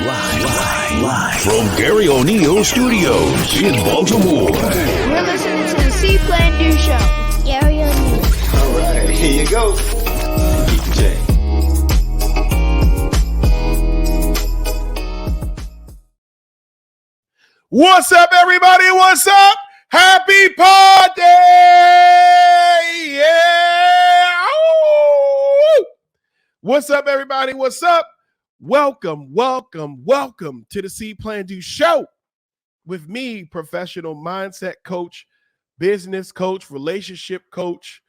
Live from Garry O'Neal Studios in Baltimore. You're listening to the See.Plan.Do show. Garry O'Neal. All right, here you go. DJ. What's up, everybody? What's up? Happy party! Yeah! Ooh! What's up, everybody? What's up? Welcome to the See.Plan.Do show with me, professional mindset coach, business coach, relationship coach,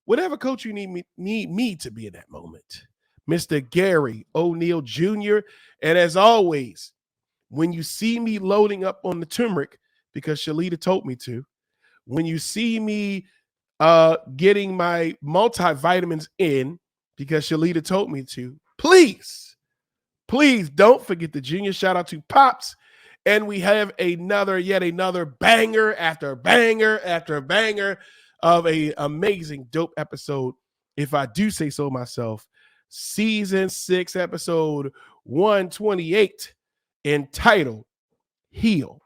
whatever coach you need me to be in that moment, Mr. Garry O'Neal Jr. And as always, when you see me loading up on the turmeric, because Shalita told me to, when you see me getting my multivitamins in, because Shalita told me to, please don't forget the junior. Shout out to Pops. And we have yet another banger after banger after banger of a amazing, dope episode, if I do say so myself. Season 6, episode 128, entitled Heal,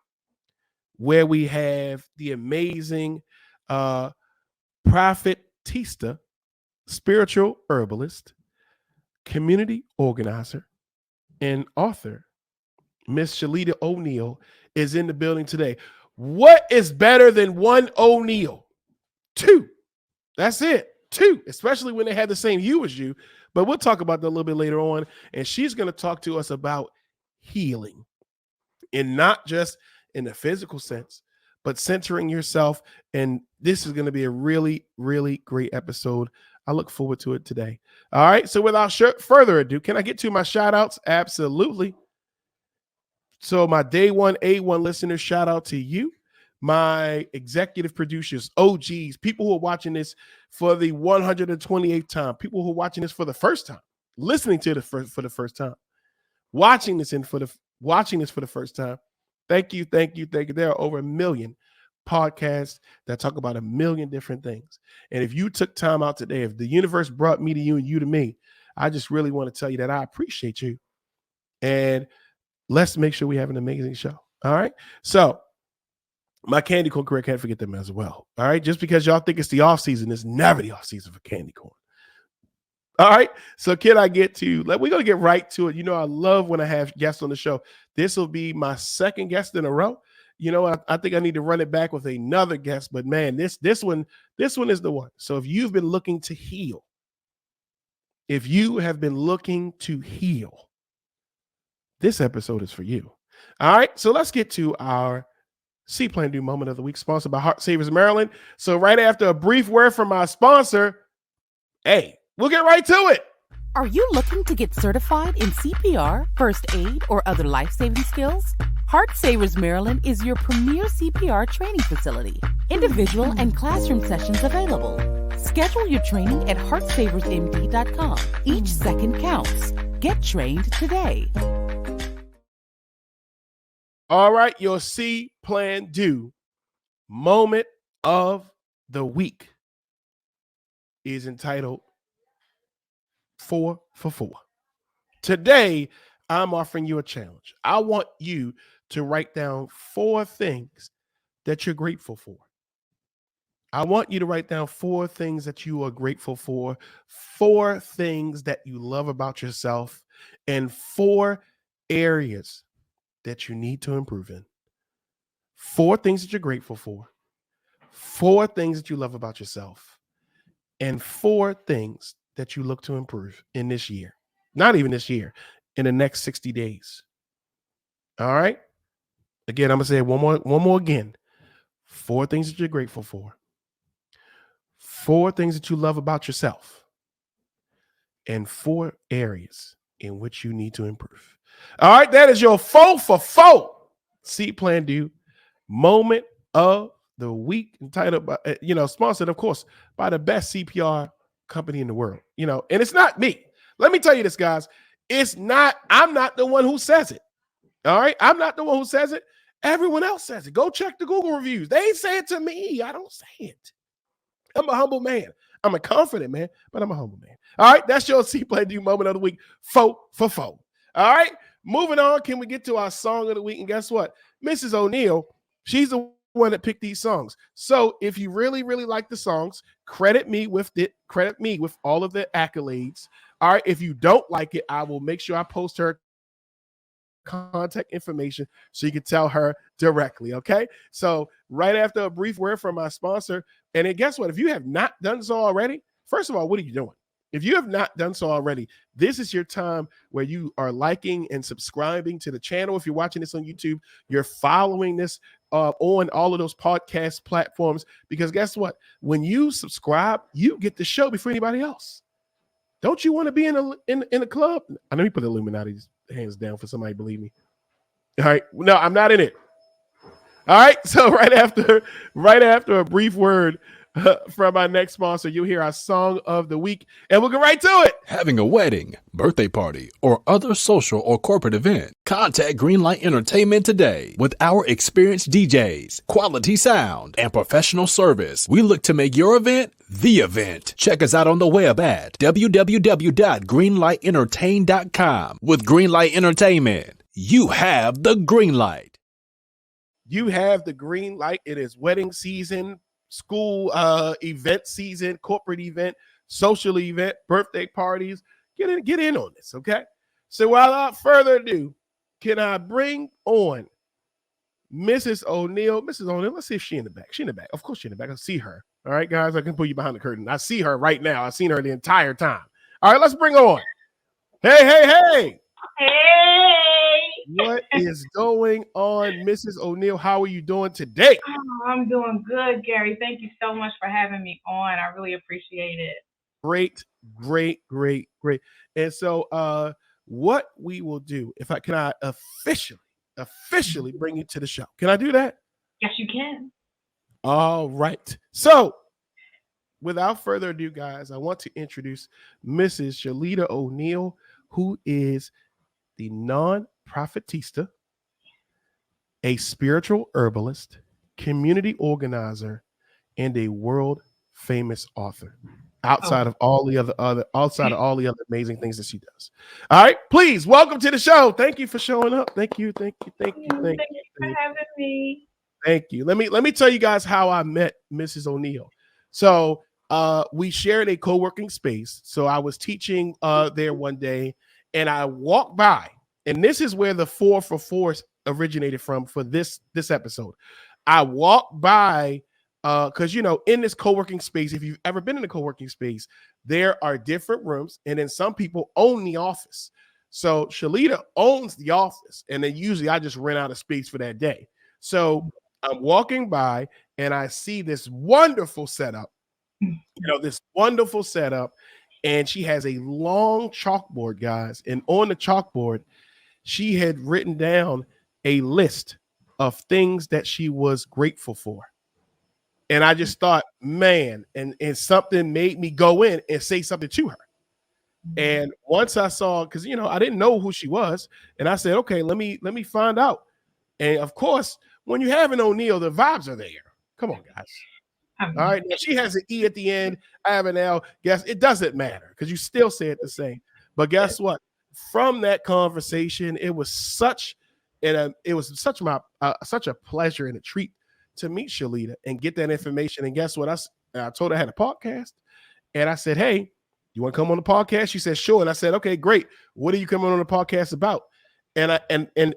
where we have the amazing Nonprofitista, spiritual herbalist, community organizer, and author, Miss Shalita O'Neale, is in the building today. What is better than one O'Neal? Two. That's it. Two, especially when they had the same hue as you. But we'll talk about that a little bit later on. And she's going to talk to us about healing, and not just in the physical sense, but centering yourself. And this is going to be a really, really great episode. I look forward to it today. All right. So without further ado, can I get to my shout outs? Absolutely. So my day one, A1 listeners, shout out to you. My executive producers, OGs, people who are watching this for the 128th time, people who are watching this for the first time, listening to it for the first time, watching this for the first time. Thank you. There are over 1 million podcasts that talk about 1 million different things. And if you took time out today, if the universe brought me to you and you to me, I just really want to tell you that I appreciate you. And let's make sure we have an amazing show. All right. So my candy corn career, can't forget them as well. All right. Just because y'all think it's the off season, it's never the off season for candy corn. All right. So we're going to get right to it. You know, I love when I have guests on the show. This will be my second guest in a row. You know, I think I need to run it back with another guest, but man, this one is the one. So if you've been looking to heal, if you have been looking to heal, this episode is for you. All right. So let's get to our See.Plan.Do moment of the week, sponsored by Heart Savers Maryland. So right after a brief word from our sponsor, hey, we'll get right to it. Are you looking to get certified in CPR, first aid, or other life-saving skills? Heart Savers Maryland is your premier CPR training facility. Individual and classroom sessions available. Schedule your training at heartsaversmd.com. Each second counts. Get trained today. All right, your See.Plan.Do moment of the week is entitled 4 for 4. Today, I'm offering you a challenge. I want you to write down 4 things that you're grateful for. I want you to write down 4 things that you are grateful for, 4 things that you love about yourself, and 4 areas that you need to improve in. 4 things that you're grateful for, 4 things that you love about yourself, and 4 things that you look to improve in this year. Not even this year, in the next 60 days. All right? Again, I'm going to say it one more again. 4 things that you're grateful for, 4 things that you love about yourself, and 4 areas in which you need to improve. All right, that is your 4 for 4 See.Plan.Do moment of the week, entitled by, sponsored, of course, by the best CPR company in the world. And it's not me. Let me tell you this, guys. I'm not the one who says it. All right. I'm not the one who says it. Everyone else says it. Go check the Google reviews. They say it to me. I don't say it. I'm a humble man. I'm a confident man, but I'm a humble man. All right. That's your See.Plan.Do moment of the week. 4 for 4. All right. moving on, can we get to our song of the week? And guess what? Mrs. O'Neale, she's the one that picked these songs. So if you really, really like the songs, credit me with it. Credit me with all of the accolades. All right. If you don't like it, I will make sure I post her contact information so you can tell her directly. Okay. So right after a brief word from my sponsor, and then guess what? If you have not done so already, first of all, what are you doing? If you have not done so already, this is your time where you are liking and subscribing to the channel. If you're watching this on YouTube, you're following this on all of those podcast platforms, because guess what? When you subscribe, you get the show before anybody else. Don't you want to be in a club? Let me put Illuminati's hands down for somebody believe me. All right. No, I'm not in it. All right. So right after a brief word from our next sponsor, you'll hear our song of the week, and we'll get right to it. Having a wedding, birthday party, or other social or corporate event, contact Greenlight Entertainment today. With our experienced DJs, quality sound, and professional service, we look to make your event the event. Check us out on the web at www.greenlightentertain.com. With Greenlight Entertainment, you have the green light. You have the green light. It is wedding season, school event season, corporate event, social event, birthday parties. Get in on this, okay? So without further ado, can I bring on Mrs. O'Neale? Mrs. O'Neale, let's see if she's in the back. She's in the back. Of course she's in the back. I see her. All right, guys, I can put you behind the curtain. I see her right now. I've seen her the entire time. All right, let's bring her on. Hey. Hey. What is going on, Mrs. O'Neale? How are you doing today? Oh, I'm doing good, Gary. Thank you so much for having me on. I really appreciate it. Great. And so what we will do, can I officially bring you to the show? Can I do that? Yes, you can. All right. So without further ado, guys, I want to introduce Mrs. Shalita O'Neale, who is the Nonprofitista, a spiritual herbalist, community organizer, and a world famous author. Outside of all the other amazing things that she does. All right, please welcome to the show. Thank you for showing up. Thank you for having me. Thank you. Let me tell you guys how I met Mrs. O'Neale. So we shared a co-working space. So I was teaching there one day, and I walked by, and this is where the 4 for 4 originated from for this episode. I walked by because in this co-working space, if you've ever been in a co-working space, there are different rooms, and then some people own the office. So Shalita owns the office, and then usually I just rent out a space for that day. So I'm walking by, and I see this wonderful setup. And she has a long chalkboard, guys. And on the chalkboard, she had written down a list of things that she was grateful for. And I just thought, man, and something made me go in and say something to her. And once I saw, because I didn't know who she was, and I said, okay, let me find out. And of course, when you have an O'Neale, the vibes are there. Come on, guys. All right. Now she has an E at the end. I have an L. Guess it doesn't matter because you still say it the same. But guess what? From that conversation, it was such a pleasure and a treat to meet Shalita and get that information. And guess what? I told her I had a podcast, and I said, hey, you want to come on the podcast? She said, sure. And I said, okay, great. What are you coming on the podcast about? And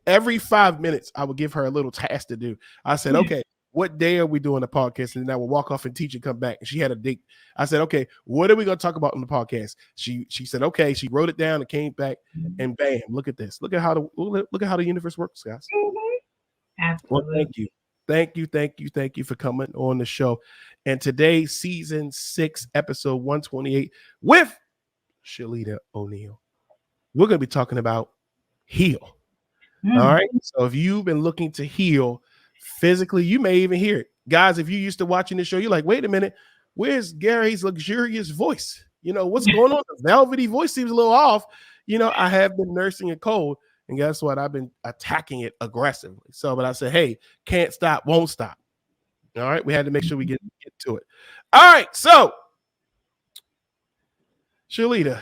every 5 minutes, I would give her a little task to do. I said, okay, what day are we doing the podcast? And then I would walk off and teach and come back. And she had a date. I said, okay, what are we going to talk about on the podcast? She said, okay. She wrote it down and came back, and bam, look at this. Look at how the universe works, guys. Absolutely. Well, thank you for coming on the show. And today, season 6, episode 128 with Shalita O'Neale. We're going to be talking about heal. All right. So if you've been looking to heal physically, you may even hear it. Guys, if you're used to watching this show, you're like, wait a minute, where's Gary's luxurious voice? What's going on? The velvety voice seems a little off. I have been nursing a cold, and guess what? I've been attacking it aggressively. But I said, hey, can't stop, won't stop. All right. We had to make sure we get to it. All right. So Shalita,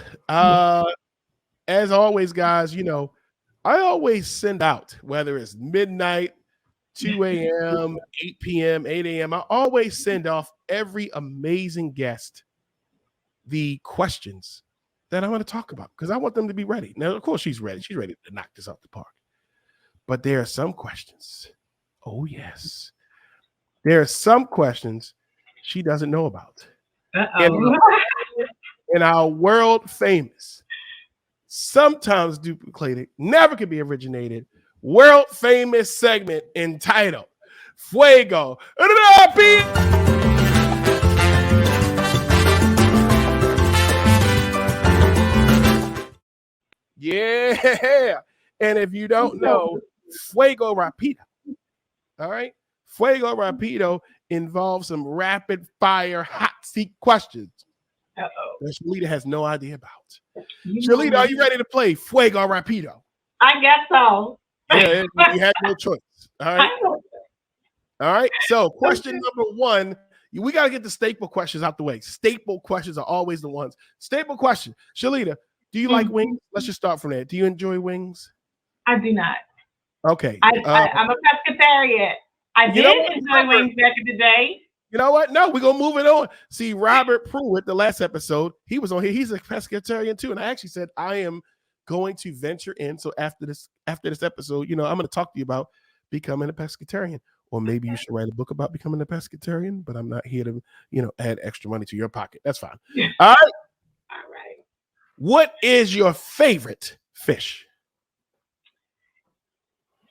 as always, guys, I always send out, whether it's midnight, 2 a.m., 8 p.m., 8 a.m., I always send off every amazing guest the questions that I'm going to talk about because I want them to be ready. Now, of course, she's ready. She's ready to knock this out the park. But there are some questions. Oh, yes. There are some questions she doesn't know about. In our world famous, sometimes duplicated, never can be originated, world famous segment entitled Fuego Rápido. Yeah. And if you don't know, Fuego Rápido, all right? Fuego Rápido involves some rapid fire hot seat questions that Shalita has no idea about. Shalita, are you ready to play Fuego Rápido? I guess so. Yeah, you had no choice. All right. All right. So question number one, we got to get the staple questions out the way. Staple questions are always the ones. Staple question. Shalita, do you like wings? Let's just start from there. Do you enjoy wings? I do not. Okay. I'm a pescatarian. I did enjoy wings back in the day. You know what? No, we're going to move it on. See, Robert Pruitt, the last episode, he was on here. He's a pescatarian too. And I actually said, I am going to venture in. So after this episode, I'm going to talk to you about becoming a pescatarian. Or maybe you should write a book about becoming a pescatarian, but I'm not here to, add extra money to your pocket. That's fine. All right. All right. What is your favorite fish?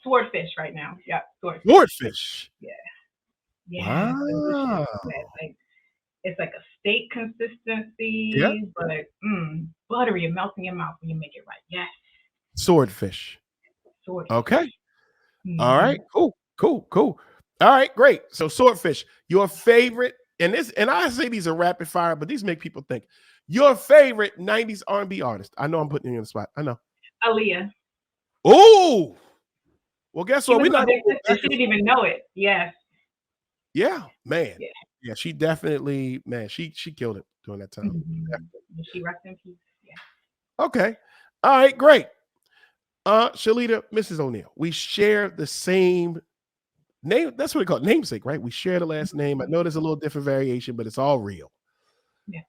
Swordfish right now. Yeah, swordfish. Swordfish. Yeah. Yeah. Wow. It's like a steak consistency, but buttery and melts in your mouth when you make it right. Yes. Swordfish. Okay. Mm-hmm. All right. Cool. All right, great. So swordfish, your favorite, and I say these are rapid fire, but these make people think. Your favorite 90s R&B artist. I know I'm putting you on the spot. I know. Aaliyah. Oh. Well, guess what? She didn't even know it. Yes. Yeah, man. Yeah, she definitely, man, she killed it during that time. Mm-hmm. She rests in peace. Yeah. Okay. All right, great. Shalita, Mrs. O'Neal, we share the same name. That's what we call it, namesake, right? We share the last name. I know there's a little different variation, but it's all real. Yeah.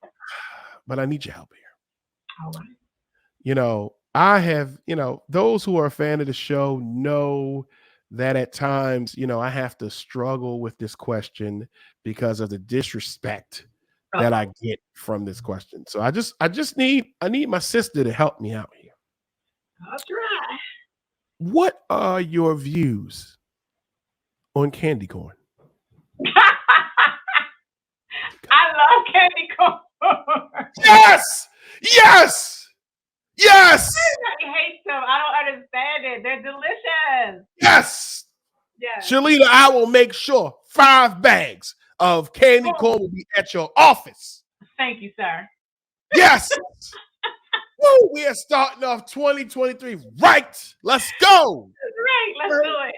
But I need your help here. All right. I have, those who are a fan of the show know that at times, I have to struggle with this question because of the disrespect that I get from this question. So I need my sister to help me out here. I'll try. What are your views on candy corn? I love candy corn. Yes. Everybody hates them. I don't understand it. They're delicious. Yes. Shalita, I will make sure 5 bags of candy corn will be at your office. Thank you, sir. Yes. Woo, we are starting off 2023 right. Let's go. Right. Let's do it.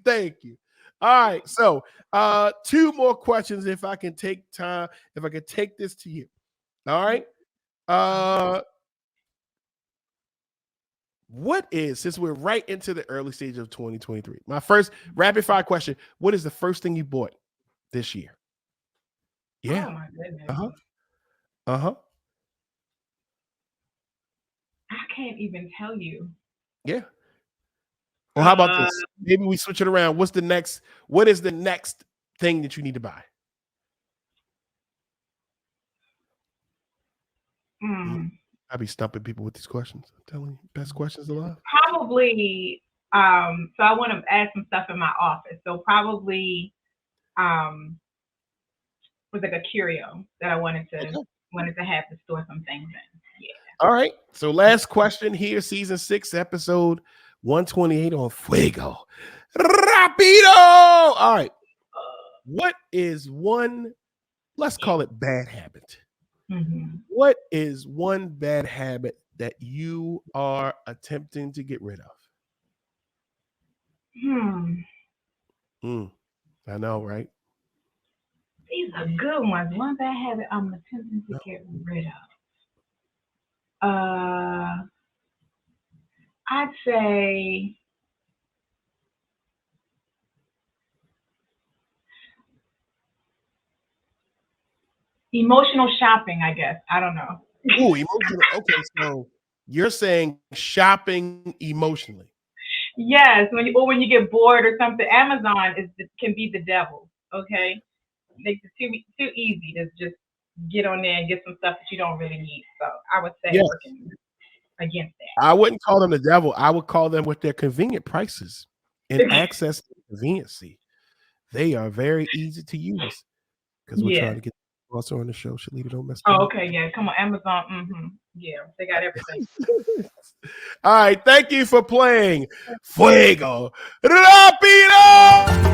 Thank you. All right. So 2 more questions if I can take time, if I can take this to you. All right. Since we're right into the early stage of 2023, my first rapid fire question, what is the first thing you bought this year? Yeah. Oh my goodness. Uh-huh. I can't even tell you. Yeah. Well, how about this? Maybe we switch it around. What is the next thing that you need to buy? I'll be stumping people with these questions. I'm telling you, best questions alive. Probably, so I want to add some stuff in my office. So probably was like a curio that I wanted to have to store some things in. Yeah. All right. So last question here, season 6, episode 128 on Fuego Rápido. All right. What is one, let's call it bad habit? Mm-hmm. What is one bad habit that you are attempting to get rid of? I know, right? These are good ones. One bad habit I'm attempting to get rid of. I'd say emotional shopping, I guess. I don't know. Ooh, emotional. Okay, so you're saying shopping emotionally. Yes, when you get bored or something, Amazon can be the devil. Okay, makes it too easy to just get on there and get some stuff that you don't really need. So I would say Yes. working against that. I wouldn't call them the devil. I would call them with their convenient prices and access to conveniency. They are very easy to use because we're trying to get also on the show. Shalita, don't mess. Oh, okay, yeah. Come on, Amazon. Yeah, they got everything. All right, thank you for playing Fuego Rapido.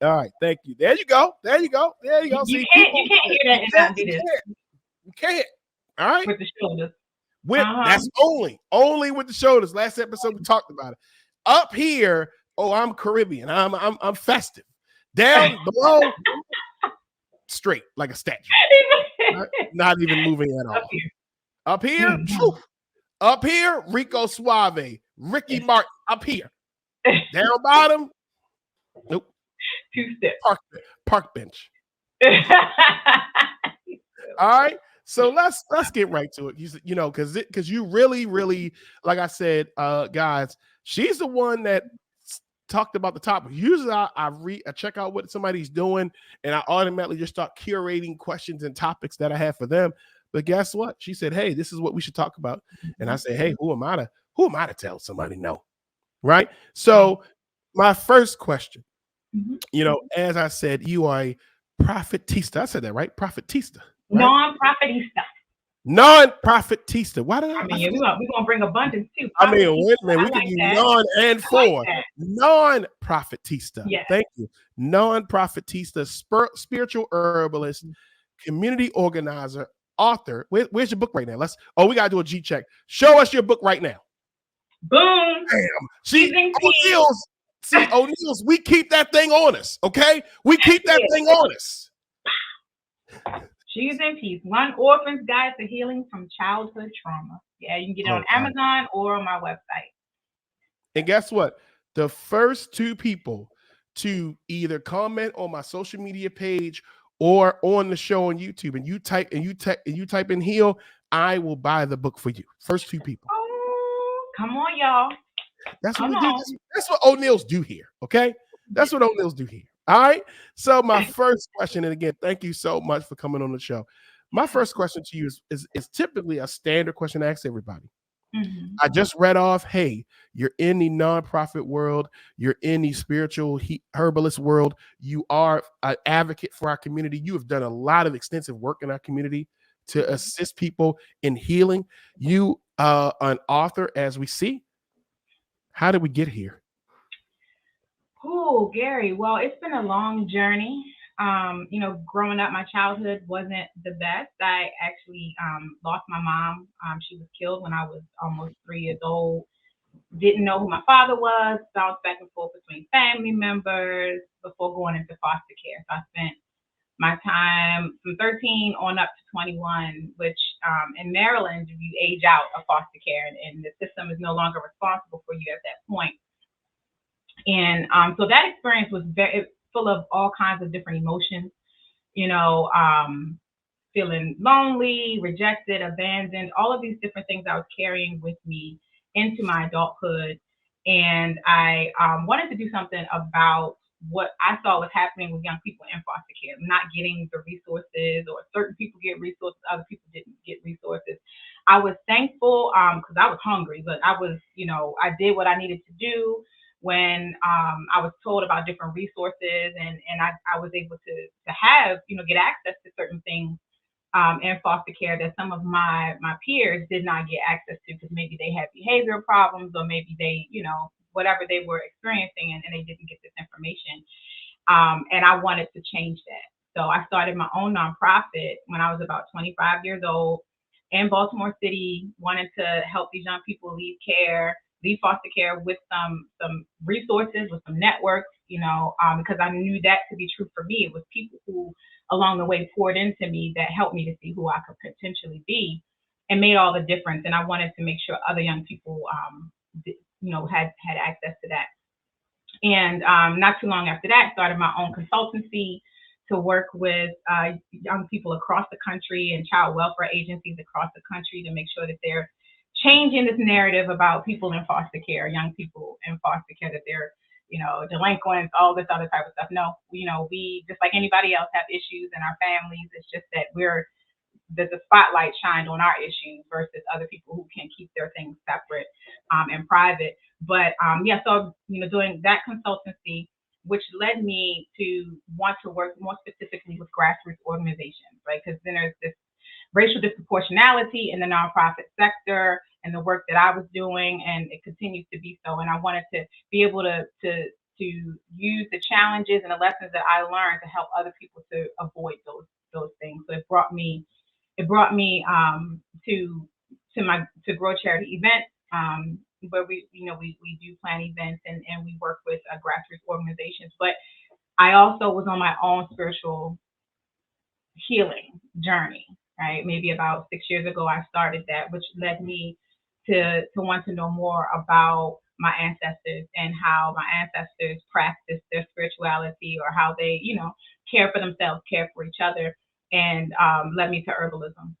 All right, thank you. There you go. You can't hear that and not do this. You can't. All right. With the shoulders. That's only with the shoulders. Last episode we talked about it. Up here, I'm Caribbean. I'm festive. Down below, straight like a statue. Not even moving at all. Up here, Rico Suave, Ricky Martin. Up here. Down bottom, nope. 2 steps. Park bench. All right. So let's get right to it. Because you really, like I said, guys, she's the one that talked about the topic. Usually I check out what somebody's doing and I automatically just start curating questions and topics that I have for them. But guess what? She said, hey, this is what we should talk about. And I say, hey, who am I to tell somebody no? Right. So my first question, as I said, you are a prophetista. I said that right? Prophetista. Right? Non-profitista. Why did I? We're gonna bring abundance too. Wait a minute. We can use non and for. Non-profitista. Yes. Thank you. Non-profitista, spiritual herbalist, community organizer, author. Where's your book right now? We gotta do a G check. Show us your book right now. Boom. Damn. O'Neal's, we keep that thing on us, okay? We keep that thing on us. She's in Peace. One Orphan's Guide to Healing from Childhood Trauma. Yeah, you can get it on Amazon or on my website. And guess what? The first 2 people to either comment on my social media page or on the show on YouTube, and you type in heal, I will buy the book for you. First 2 people. Oh, come on, y'all. That's what we do. That's what O'Neal's do here. Okay. That's what O'Neal's do here. All right. So my first question, and again, thank you so much for coming on the show. My first question to you is typically a standard question I ask everybody. Mm-hmm. I just read off, hey, you're in the nonprofit world, you're in the spiritual herbalist world, you are an advocate for our community. You have done a lot of extensive work in our community to assist people in healing. You are an author, as we see. How did we get here? Oh, Gary. Well, it's been a long journey. Growing up, my childhood wasn't the best. I actually lost my mom. She was killed when I was almost 3 years old. Didn't know who my father was. Bounced back and forth between family members before going into foster care. So I spent my time from 13 on up to 21, which in Maryland, you age out of foster care, and the system is no longer responsible for you at that point. And so that experience was very full of all kinds of different emotions, feeling lonely, rejected, abandoned, all of these different things I was carrying with me into my adulthood. And I wanted to do something about what I saw was happening with young people in foster care, not getting the resources, or certain people get resources, other people didn't get resources. I was thankful because I was hungry, but I was, I did what I needed to do when I was told about different resources, and I was able to have, get access to certain things in foster care that some of my peers did not get access to, because maybe they had behavioral problems, or maybe they, whatever they were experiencing, and they didn't get this information. And I wanted to change that. So I started my own nonprofit when I was about 25 years old in Baltimore City, wanted to help these young people leave foster care with some resources, with some networks, because I knew that to be true for me. It was people who along the way poured into me that helped me to see who I could potentially be, and made all the difference. And I wanted to make sure other young people, had access to that. And not too long after that, started my own consultancy to work with young people across the country and child welfare agencies across the country to make sure that they're changing this narrative about people in foster care, young people in foster care, that they're, delinquents, all this other type of stuff. No, we, just like anybody else, have issues in our families. It's just that there's a spotlight shined on our issues versus other people who can keep their things separate and private. But so doing that consultancy, which led me to want to work more specifically with grassroots organizations, right? Because then there's this racial disproportionality in the nonprofit sector and the work that I was doing, and it continues to be so. And I wanted to be able to use the challenges and the lessons that I learned to help other people to avoid those things. So it brought me to Grow Charity Events, where we do plan events and we work with grassroots organizations. But I also was on my own spiritual healing journey, right? Maybe about 6 years ago, I started that, which led me to want to know more about my ancestors and how my ancestors practiced their spirituality, or how they, care for themselves, care for each other, and led me to herbalism.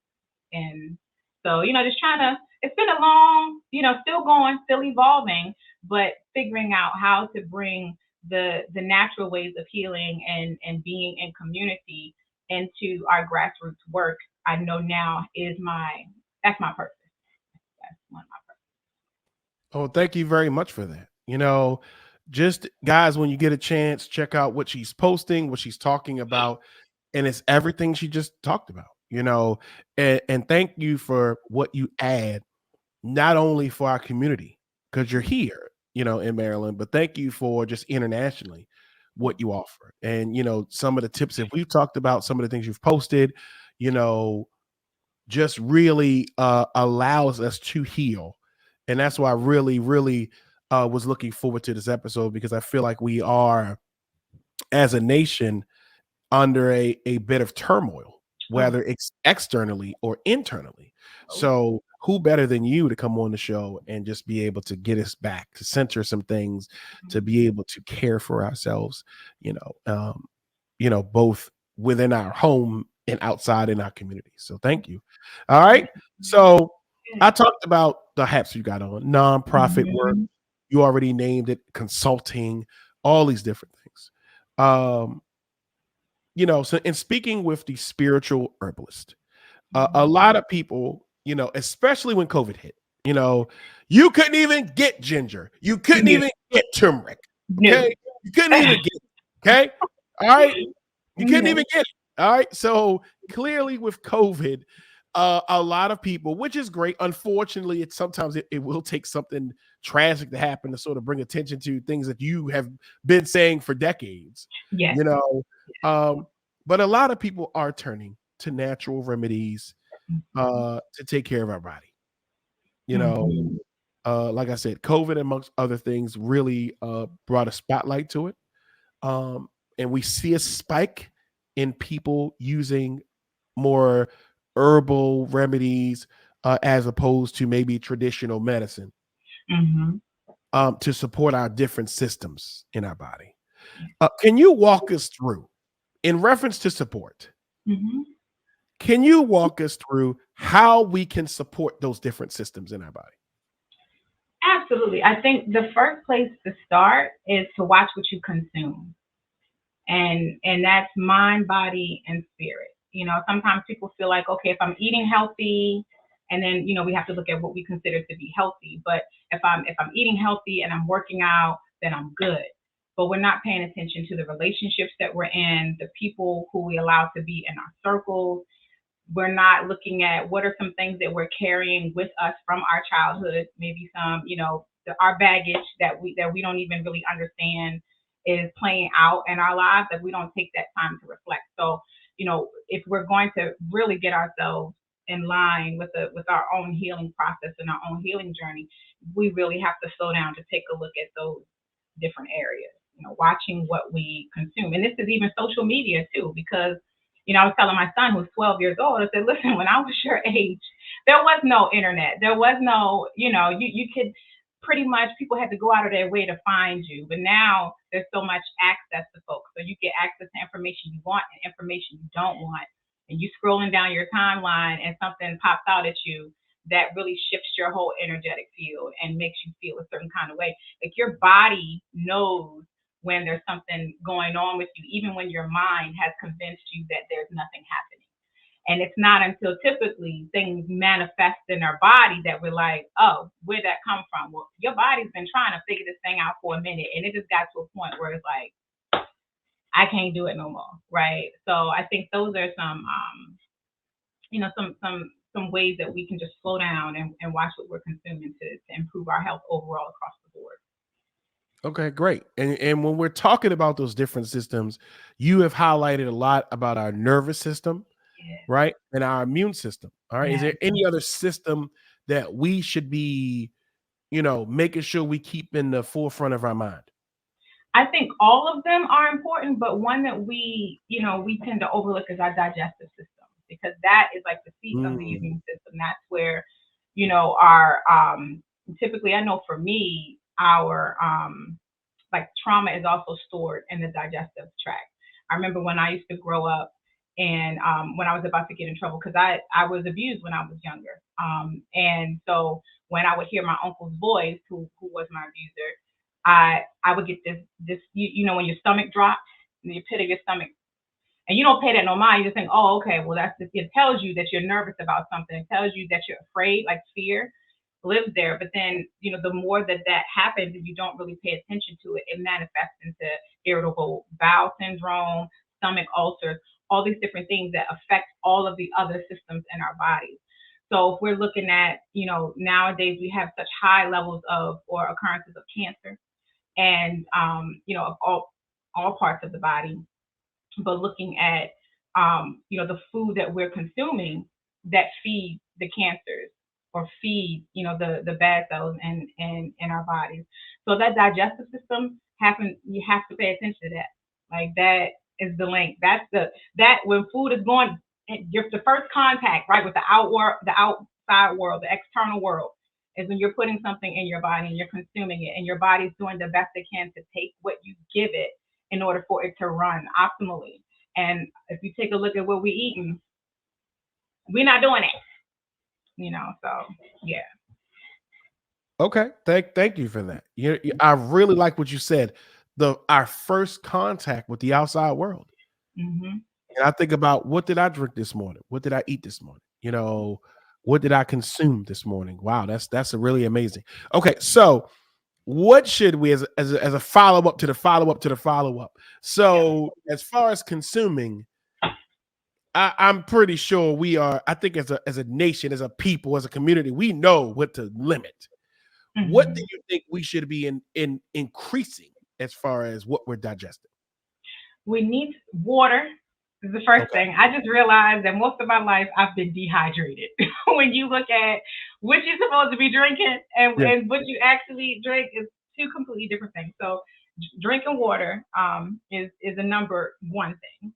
And so, just trying to, it's been a long, still going, still evolving, but figuring out how to bring the natural ways of healing and being in community into our grassroots work. I know now that's my purpose. That's one of my purposes. Oh, thank you very much for that. Just guys, when you get a chance, check out what she's posting, what she's talking about, and it's everything she just talked about, and thank you for what you add, not only for our community, because you're here, in Maryland, but thank you for just internationally what you offer. And, some of the tips that we've talked about, some of the things you've posted, just really allows us to heal. And that's why I really, really was looking forward to this episode, because I feel like we are, as a nation, under a bit of turmoil, whether it's externally or internally. So who better than you to come on the show and just be able to get us back, to center some things, to be able to care for ourselves, both within our home and outside in our community. So thank you. All right. So I talked about the hats you got on, nonprofit work. You already named it, consulting, all these different things. So in speaking with the spiritual herbalist, a lot of people, especially when COVID hit, you couldn't even get ginger. You couldn't even get turmeric. Okay. You couldn't even get it. Okay. All right. You couldn't even get it. All right. So clearly with COVID, a lot of people, which is great. Unfortunately, sometimes it will take something tragic to happen to sort of bring attention to things that you have been saying for decades. Yes. But a lot of people are turning to natural remedies to take care of our body. Like I said, COVID, amongst other things, really brought a spotlight to it. And we see a spike in people using more herbal remedies as opposed to maybe traditional medicine to support our different systems in our body. Can you walk us through, in reference to support, can you walk us through how we can support those different systems in our body? Absolutely. I think the first place to start is to watch what you consume. And that's mind, body, and spirit. Sometimes people feel like, okay, if I'm eating healthy, and then, we have to look at what we consider to be healthy. But if I'm eating healthy and I'm working out, then I'm good. But we're not paying attention to the relationships that we're in, the people who we allow to be in our circles. We're not looking at what are some things that we're carrying with us from our childhood, maybe some, our baggage that we don't even really understand is playing out in our lives, that we don't take that time to reflect. So, if we're going to really get ourselves in line with our own healing process and our own healing journey, we really have to slow down to take a look at those different areas, watching what we consume. And this is even social media too, because I was telling my son who's 12 years old, I said, listen, when I was your age, there was no internet. There was no, you could pretty much, people had to go out of their way to find you. But now there's so much access to folks. So you get access to information you want and information you don't want. And you scrolling down your timeline and something pops out at you that really shifts your whole energetic field and makes you feel a certain kind of way. Like your body knows when there's something going on with you, even when your mind has convinced you that there's nothing happening. And it's not until typically things manifest in our body that we're like, oh, where'd that come from? Well, your body's been trying to figure this thing out for a minute, and it just got to a point where it's like, I can't do it no more, right? So I think those are some, some ways that we can just slow down and watch what we're consuming to improve our health overall across the board. Okay, great. And when we're talking about those different systems, you have highlighted a lot about our nervous system, right? And our immune system. All right. Yeah. Is there any other system that we should be, making sure we keep in the forefront of our mind? I think all of them are important, but one that we tend to overlook is our digestive system, because that is like the seat of the immune system. That's where, our typically, I know for me, our like trauma is also stored in the digestive tract. I remember when I used to grow up and when I was about to get in trouble, because I was abused when I was younger. And so when I would hear my uncle's voice, who was my abuser, I would get this when your stomach drops in the pit of your stomach, and you don't pay that no mind. You just think, oh, okay, well, it tells you that you're nervous about something. It tells you that you're afraid, like fear lives there. But then, the more that happens and you don't really pay attention to it, it manifests into irritable bowel syndrome, stomach ulcers, all these different things that affect all of the other systems in our bodies. So if we're looking at, nowadays we have such high levels of or occurrences of cancer and, of all parts of the body, but looking at, the food that we're consuming that feed the cancers or feed, the bad cells in our bodies. So that digestive system you have to pay attention to that. Like that is the link. That's that when food is going, the first contact, right, with the outside world, the external world, is when you're putting something in your body and you're consuming it, and your body's doing the best it can to take what you give it in order for it to run optimally. And if you take a look at what we're eating, we're not doing it. So yeah. Okay, thank you for that. I really like what you said. Our first contact with the outside world. Mm-hmm. And I think about, what did I drink this morning? What did I eat this morning? What did I consume this morning? Wow, that's really amazing. Okay, so what should we, as a follow-up to the follow-up to the follow-up? So as far as consuming, I'm pretty sure we are, I think as a nation, as a people, as a community, we know what to limit. Mm-hmm. What do you think we should be in increasing as far as what we're digesting? We need water. Is the first thing. I just realized that most of my life I've been dehydrated. When you look at what you're supposed to be drinking and what you actually drink is two completely different things. So drinking water is a number one thing,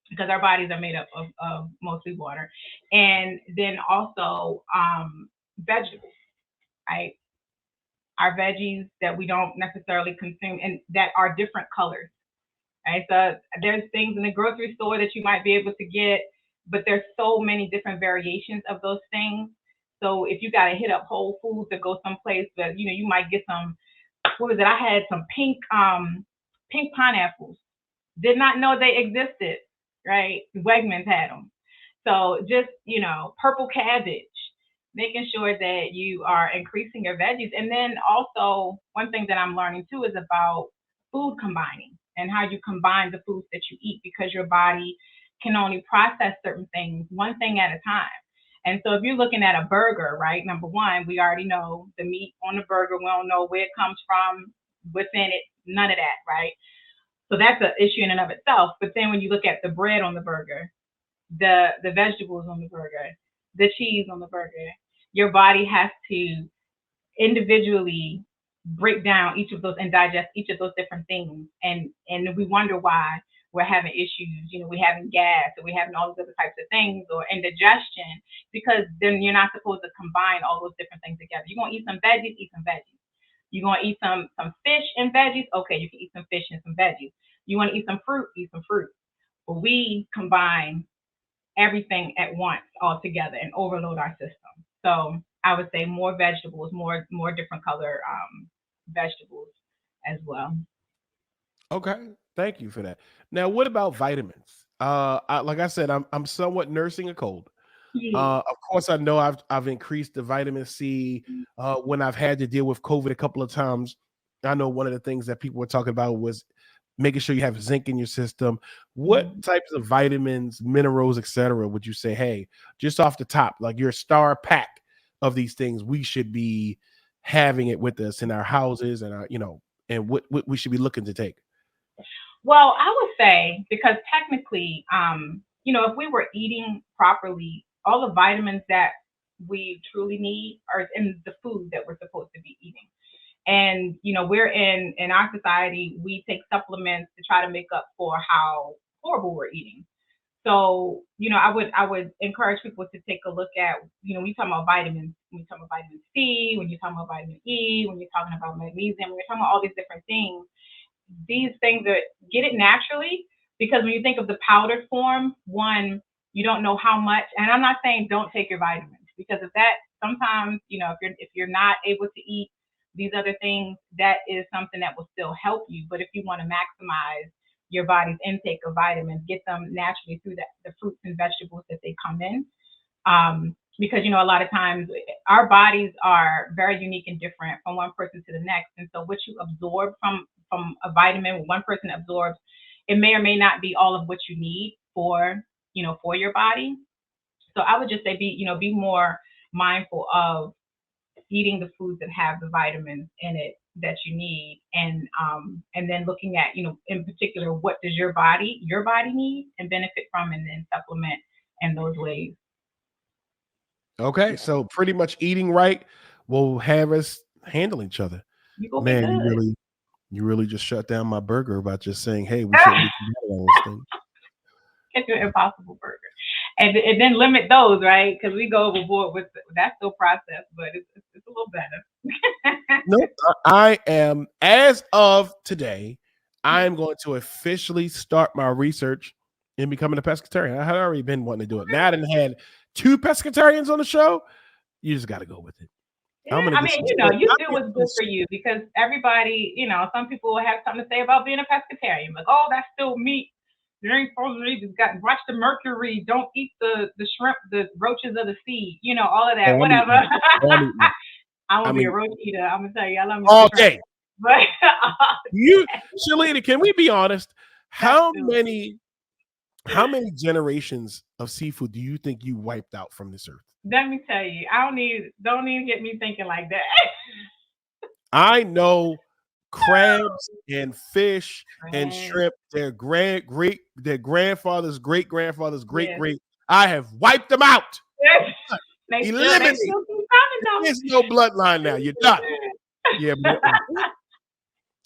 because our bodies are made up of mostly water. And then also vegetables, right? Our veggies that we don't necessarily consume and that are different colors. Right, so there's things in the grocery store that you might be able to get, but there's so many different variations of those things. So if you got to hit up Whole Foods to go someplace, that you might get some. What was it? I had some pink pineapples. Did not know they existed. Right, Wegmans had them. So just purple cabbage. Making sure that you are increasing your veggies, and then also one thing that I'm learning too is about food combining. And how you combine the foods that you eat, because your body can only process certain things one thing at a time. And so if you're looking at a burger, right, number one, we already know the meat on the burger, we don't know where it comes from, what's in it, none of that, right? So that's an issue in and of itself. But then when you look at the bread on the burger, the vegetables on the burger, the cheese on the burger, your body has to individually break down each of those and digest each of those different things. And we wonder why we're having issues, we're having gas, or we're having all these other types of things, or indigestion, because then you're not supposed to combine all those different things together. You're going to eat some veggies, eat some veggies. You're going to eat some fish and veggies, okay, you can eat some fish and some veggies. You want to eat some fruit, eat some fruit. But we combine everything at once all together and overload our system. So I would say more vegetables, more different color vegetables as well. Okay, thank you for that. Now, what about vitamins? Like I said, I'm somewhat nursing a cold. Of course, I know I've increased the vitamin C when I've had to deal with COVID a couple of times. I know one of the things that people were talking about was making sure you have zinc in your system. What types of vitamins, minerals, etc., would you say, hey, just off the top, like your star pack of these things, we should be having it with us in our houses and our, and what we should be looking to take? Well, I would say, because technically, if we were eating properly, all the vitamins that we truly need are in the food that we're supposed to be eating. And, we're in our society, we take supplements to try to make up for how horrible we're eating. So, I would encourage people to take a look at, when you talk about vitamins, when you talk about vitamin C, when you're talking about vitamin E, when you're talking about magnesium, when you're talking about all these different things, these things are, get it naturally, because when you think of the powdered form, one, you don't know how much, and I'm not saying don't take your vitamins, because if that, sometimes, if you're not able to eat these other things, that is something that will still help you. But if you want to maximize your body's intake of vitamins, get them naturally through the fruits and vegetables that they come in. Because, a lot of times our bodies are very unique and different from one person to the next. And so what you absorb from a vitamin, one person absorbs, it may or may not be all of what you need for your body. So I would just say be more mindful of eating the foods that have the vitamins in it that you need, and then looking at, in particular, what does your body need and benefit from, and then supplement in those ways. Okay, so pretty much eating right will have us handle each other. Man, you really just shut down my burger by just saying, hey, we shouldn't be on this thing. Get your Impossible Burger. And then limit those, right? Because we go overboard with that's still processed, but it's a little better. No, I am, as of today, I am going to officially start my research in becoming a pescatarian. I had already been wanting to do it. Now I didn't had 2 pescatarians on the show. You just got to go with it. Yeah, you do what's good for you, because everybody, some people will have something to say about being a pescatarian. Like, oh, that's still meat. You ain't supposed to eat. Watch the mercury. Don't eat the shrimp, the roaches of the sea. All of that. Whatever. I won't be a roach eater. I'm gonna tell you, I love me all day. But Shalita, can we be honest? How many generations of seafood do you think you wiped out from this earth? Let me tell you, don't even get me thinking like that. I know crabs and fish and shrimp, their grandfather's great grandfather's great. I have wiped them out. Eliminated. There's no bloodline now. You're done. Yeah, but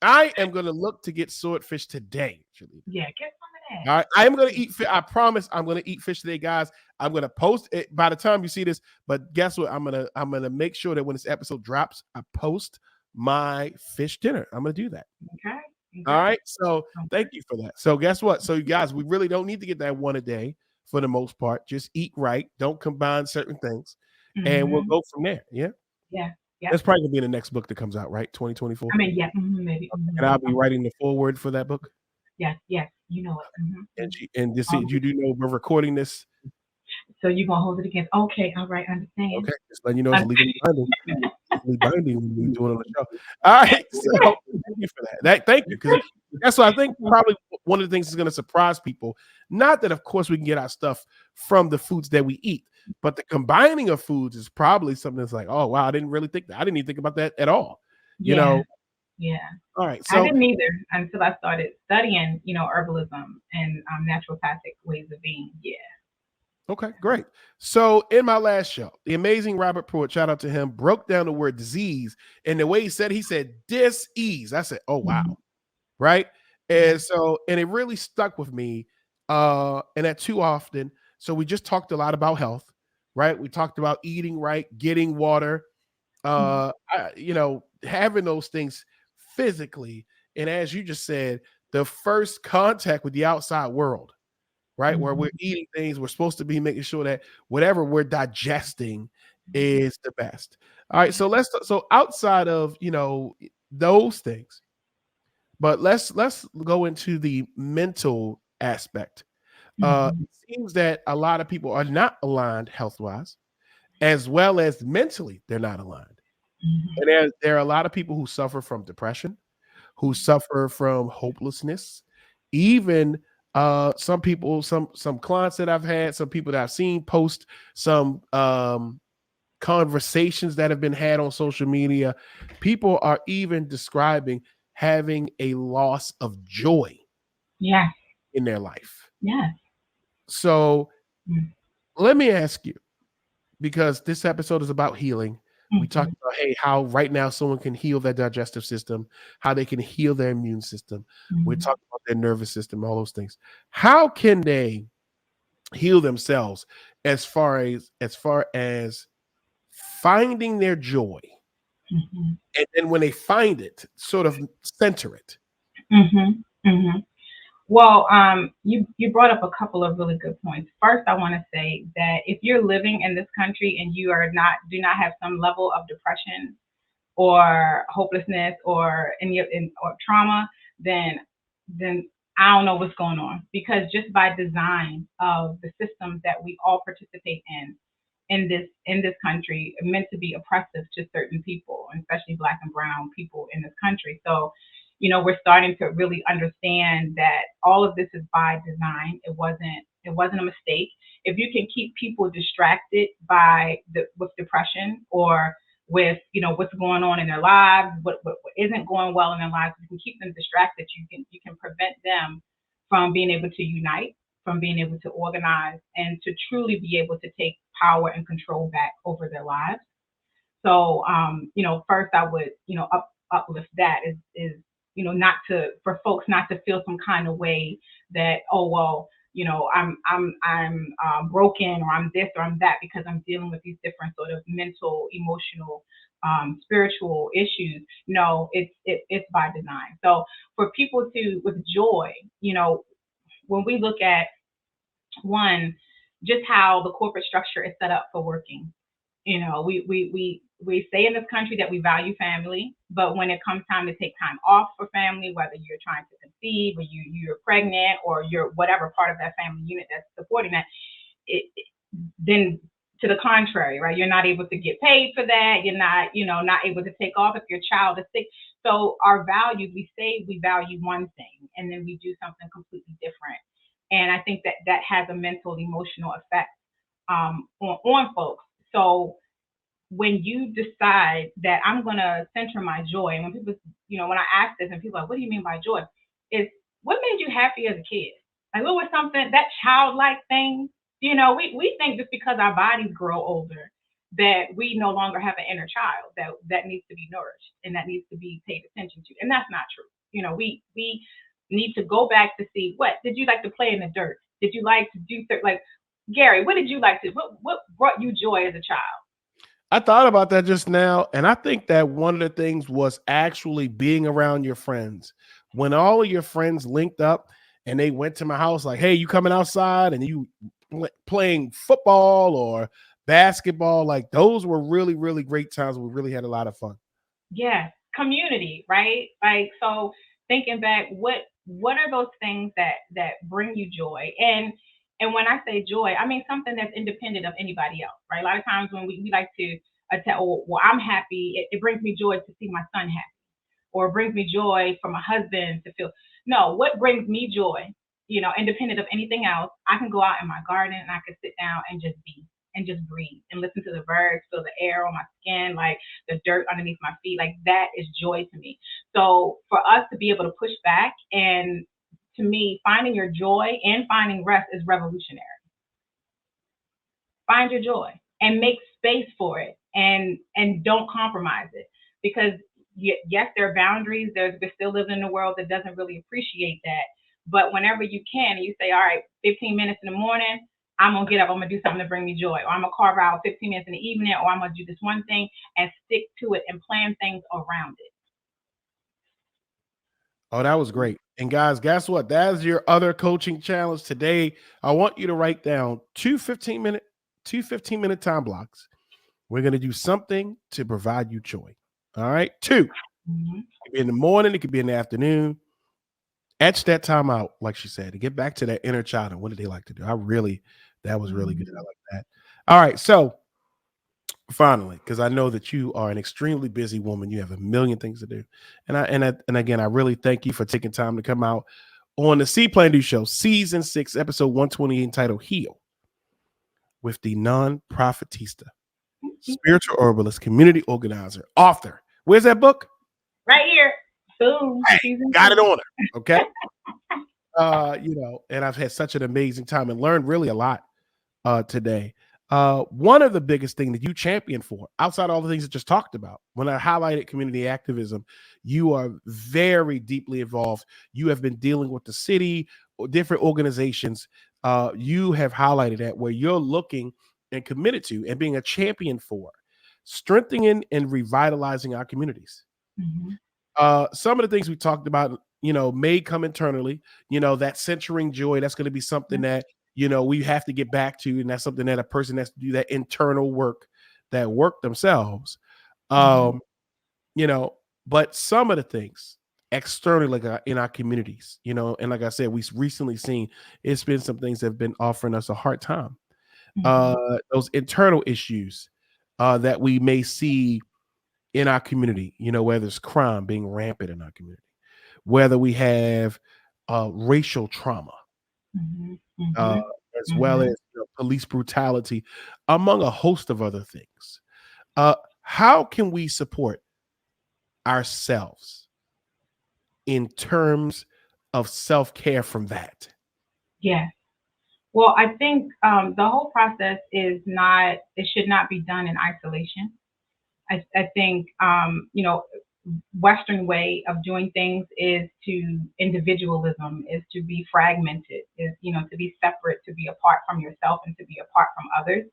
I am going to look to get swordfish today. Yeah, get some of that. All right, I am going to eat fish. I promise I'm going to eat fish today, guys. I'm going to post it by the time you see this. But guess what? I'm gonna make sure that when this episode drops, I post my fish dinner. I'm going to do that. Okay. All right. So thank you for that. So guess what? So you guys, we really don't need to get that one a day for the most part. Just eat right. Don't combine certain things. And we'll go from there. Yeah. Yeah. Yeah. That's probably gonna be in the next book that comes out, right? 2024. I mean, yeah, maybe. And I'll be writing the foreword for that book. Yes, you know it. And this, you do know we're recording this. So you're gonna hold it against? Okay, all right, understand. Okay, just letting you know it's legally binding when we do it on the show. All right, so thank you for that. Thank you, because that's what I think. Probably one of the things that's going to surprise people. Not that, of course, we can get our stuff from the foods that we eat, but the combining of foods is probably something that's like, oh wow, I didn't really think that. I didn't even think about that at all. You know. Yeah. All right. So I didn't either until I started studying, herbalism and naturopathic ways of being. Yeah. Okay, great. So in my last show, the amazing Robert Pruitt, shout out to him, broke down the word disease. And the way he said dis-ease. I said, oh, wow. Right? And so, and it really stuck with me. And that too often. So we just talked a lot about health, right? We talked about eating right, getting water, having those things physically. And as you just said, the first contact with the outside world, right? Where we're eating things, we're supposed to be making sure that whatever we're digesting is the best. All right. So outside of, those things, but let's go into the mental aspect. It seems that a lot of people are not aligned health-wise, as well as mentally, they're not aligned. And there are a lot of people who suffer from depression, who suffer from hopelessness, even some people, some clients that I've had, some people that I've seen post some conversations that have been had on social media. People are even describing having a loss of joy in their life. So let me ask you, because this episode is about healing. We talked about, hey, how right now someone can heal their digestive system, how they can heal their immune system. We're talking about their nervous system, all those things. How can they heal themselves as far as finding their joy? And then when they find it, sort of center it. Well, you brought up a couple of really good points. First, I want to say that if you're living in this country and you do not have some level of depression or hopelessness or or trauma, then I don't know what's going on, because just by design of the systems that we all participate in this country are meant to be oppressive to certain people, and especially Black and brown people in this country. So, we're starting to really understand that all of this is by design. It wasn't a mistake. If you can keep people distracted with depression or with what's going on in their lives, what isn't going well in their lives, if you can keep them distracted, you can prevent them from being able to unite, from being able to organize, and to truly be able to take power and control back over their lives. So, first I would, uplift that is for folks not to feel some kind of way that, oh, well, I'm broken, or I'm this or I'm that, because I'm dealing with these different sort of mental, emotional, spiritual issues. No, it's by design. So for people with joy, when we look at just how the corporate structure is set up for working. We say in this country that we value family, but when it comes time to take time off for family, whether you're trying to conceive or you're pregnant or you're whatever part of that family unit that's supporting that, then to the contrary, right? You're not able to get paid for that. You're not able to take off if your child is sick. So our values, we say we value one thing, and then we do something completely different. And I think that has a mental, emotional effect on folks. So when you decide that I'm going to center my joy, and when people, when I ask this and people are like, what do you mean by joy? It's what made you happy as a kid? Like, what was something, that childlike thing? We think just because our bodies grow older that we no longer have an inner child that needs to be nourished and that needs to be paid attention to. And that's not true. We need to go back to see, what did you like to play in the dirt? Did you like to do like, Gary, what did you like to, what brought you joy as a child? I thought about that just now, and I think that one of the things was actually being around your friends. When all of your friends linked up and they went to my house like, hey, you coming outside, and you playing football or basketball, like those were really, really great times. We really had a lot of fun. Yeah, community, right? Like, so thinking back, what are those things that bring you joy? And when I say joy, I mean something that's independent of anybody else, right? A lot of times when we like to tell, well, I'm happy, it brings me joy to see my son happy, or it brings me joy for my husband to feel. No, what brings me joy, independent of anything else, I can go out in my garden and I can sit down and just be and just breathe and listen to the birds, feel the air on my skin, like the dirt underneath my feet. Like, that is joy to me. So for us to be able to push back, and to me, finding your joy and finding rest is revolutionary. Find your joy and make space for it, and don't compromise it, because yes, there are boundaries. We're still living in a world that doesn't really appreciate that. But whenever you can, and you say, all right, 15 minutes in the morning, I'm going to get up, I'm going to do something to bring me joy, or I'm going to carve out 15 minutes in the evening, or I'm going to do this one thing and stick to it and plan things around it. Oh, that was great. And guys, guess what? That's your other coaching challenge today. I want you to write down two 15-minute time blocks. We're going to do something to provide you joy. All right. 2. Mm-hmm. It could be in the morning, it could be in the afternoon. Etch that time out, like she said, to get back to that inner child and what did they like to do. That was really good. I like that. All right. So finally, because I know that you are an extremely busy woman, you have a million things to do. And again, I really thank you for taking time to come out on the See.Plan.Do show, season 6, episode 128, entitled Heal, with the Nonprofitista, spiritual herbalist, community organizer, author. Where's that book? Right here. Boom. Hey, got it on her. Okay. And I've had such an amazing time and learned really a lot today. One of the biggest things that you champion for, outside all the things that just talked about, when I highlighted community activism, you are very deeply involved. You have been dealing with the city, or different organizations. You have highlighted that where you're looking and committed to and being a champion for strengthening and revitalizing our communities. Mm-hmm. Some of the things we talked about, may come internally, that centering joy, that's going to be something that, we have to get back to. And that's something that a person has to do, that internal work, that work themselves. But some of the things externally, like in our communities, and like I said, we've recently seen it's been some things that have been offering us a hard time. Those internal issues that we may see in our community, whether it's crime being rampant in our community, whether we have racial trauma, as well as police brutality, among a host of other things. How can we support ourselves in terms of self-care from that? Yeah. Well, I think the whole process it should not be done in isolation. I think, Western way of doing things is to individualism, is to be fragmented, is, to be separate, to be apart from yourself and to be apart from others.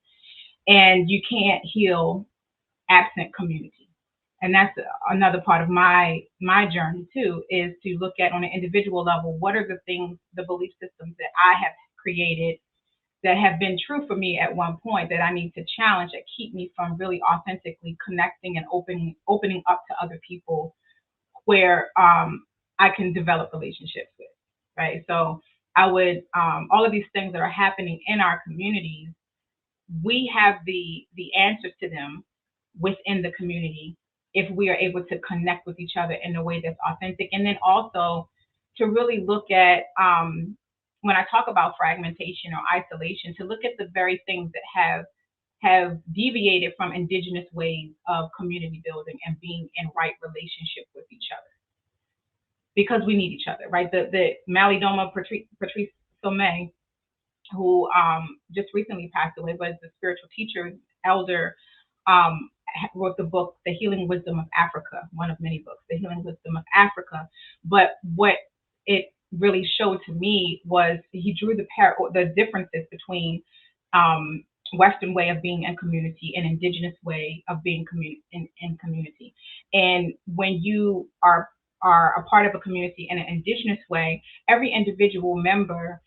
And you can't heal absent community. And that's another part of my journey too, is to look at on an individual level, what are the things, the belief systems that I have created that have been true for me at one point that I need to challenge, that keep me from really authentically connecting and opening up to other people where I can develop relationships with, right? So I would, all of these things that are happening in our communities, we have the answers to them within the community if we are able to connect with each other in a way that's authentic. And then also to really look at, when I talk about fragmentation or isolation, to look at the very things that have deviated from indigenous ways of community building and being in right relationship with each other. Because we need each other, right? The Malidoma Patrice Sommet, who just recently passed away, was the spiritual teacher, elder, wrote the book, The Healing Wisdom of Africa, one of many books, The Healing Wisdom of Africa. But what it really showed to me was he drew the differences between Western way of being in community and indigenous way of being in community. And when you are a part of a community in an indigenous way, every individual member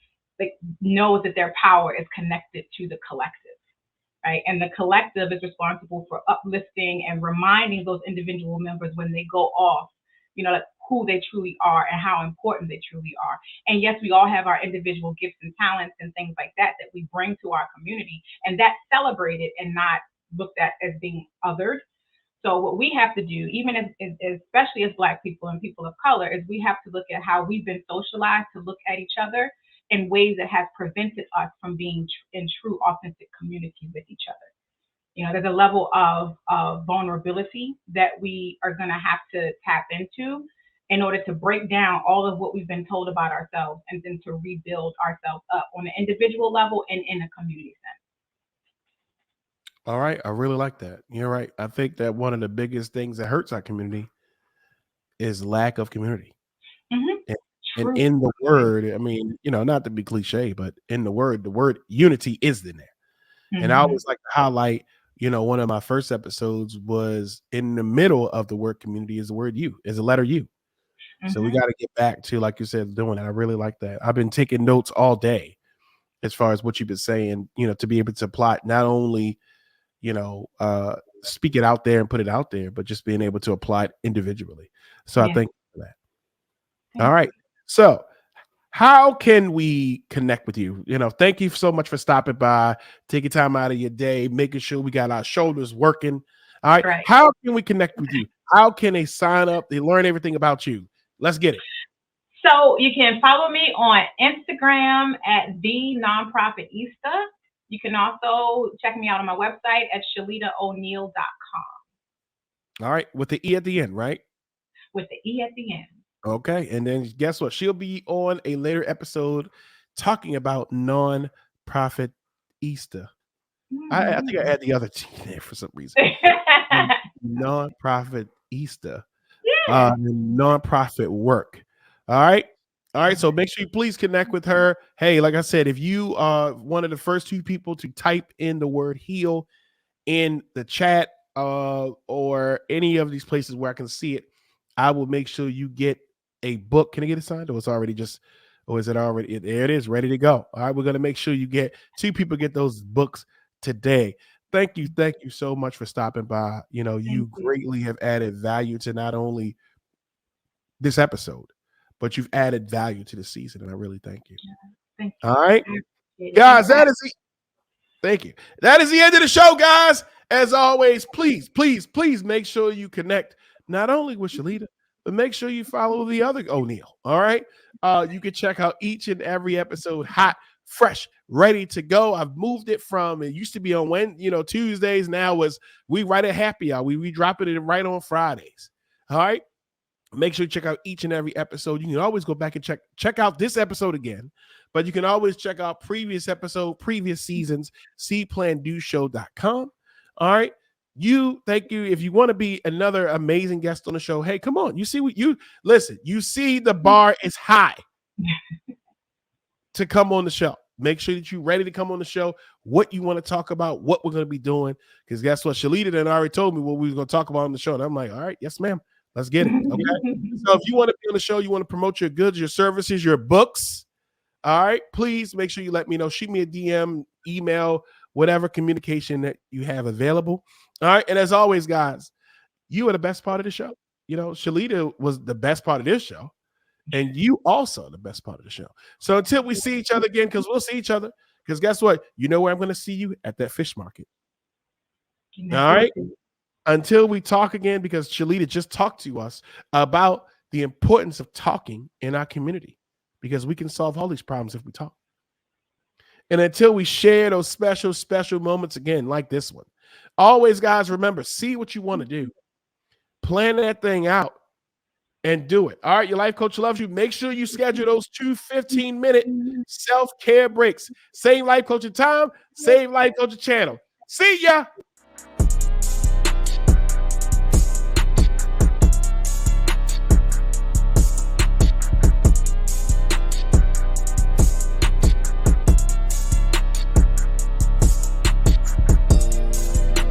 knows that their power is connected to the collective, right? And the collective is responsible for uplifting and reminding those individual members when they go off, like who they truly are and how important they truly are. And yes, we all have our individual gifts and talents and things like that we bring to our community, and that's celebrated and not looked at as being othered. So what we have to do, even especially as Black people and people of color, is we have to look at how we've been socialized to look at each other in ways that have prevented us from being in true, authentic community with each other. There's a level of vulnerability that we are going to have to tap into in order to break down all of what we've been told about ourselves and then to rebuild ourselves up on an individual level and in a community sense. All right. I really like that. You're right. I think that one of the biggest things that hurts our community is lack of community. Mm-hmm. And in the word, I mean, not to be cliche, but in the word unity is in there. Mm-hmm. And I always like to highlight, one of my first episodes was in the middle of the word community is the word you, is the letter U. Mm-hmm. So we got to get back to, like you said, doing that. I really like that. I've been taking notes all day as far as what you've been saying, to be able to apply it, not only, speak it out there and put it out there, but just being able to apply it individually. So I thank you for that. All right. So how can we connect with you? Thank you so much for stopping by, taking time out of your day, making sure we got our shoulders working. All right. How can we connect with you? How can they sign up? They learn everything about you. Let's get it. So you can follow me on Instagram at the Nonprofitista. You can also check me out on my website at ShalitaO'Neale.com. All right. With the E at the end, right? With the E at the end. Okay. And then guess what? She'll be on a later episode talking about Nonprofitista. Mm-hmm. I think I had the other T there for some reason. Nonprofitista. Yeah. Nonprofit work. All right. All right. So make sure you please connect with her. Hey, like I said, if you are one of the first 2 people to type in the word heal in the chat or any of these places where I can see it, I will make sure you get a book. Can I get it signed? Or is it already? There it is, ready to go. All right. We're going to make sure you get 2 people get those books today. Thank you so much for stopping by. You greatly have added value to not only this episode, but you've added value to the season, and I really thank you. Thank you. All right, guys, thank you. That is the end of the show, guys. As always, please make sure you connect not only with Shalita, but make sure you follow the other O'Neal. All right, you can check out each and every episode hot, fresh, ready to go. I've moved it from, it used to be on Tuesdays. Now we write a happy hour. We drop it right on Fridays. All right. Make sure you check out each and every episode. You can always go back and check out this episode again, but you can always check out previous seasons, See.Plan.Do show.com. All right. Thank you. If you want to be another amazing guest on the show, hey, come on. You see you see the bar is high to come on the show. Make sure that you're ready to come on the show, what you want to talk about, what we're going to be doing. Because guess what? Shalita then already told me what we were going to talk about on the show. And I'm like, all right, yes, ma'am. Let's get it. Okay. So if you want to be on the show, you want to promote your goods, your services, your books. All right. Please make sure you let me know. Shoot me a DM, email, whatever communication that you have available. All right. And as always, guys, you are the best part of the show. Shalita was the best part of this show. And you also the best part of the show. So until we see each other again, because we'll see each other. Because guess what? You know where I'm going to see you? At that fish market. All right. Until we talk again, because Shalita just talked to us about the importance of talking in our community, because we can solve all these problems if we talk. And until we share those special moments again, like this one, always, guys, remember, see what you want to do, plan that thing out, and do it. All right, your life coach loves you. Make sure you schedule those 2 15-minute self-care breaks. Same life coaching time, same life coaching channel. See ya.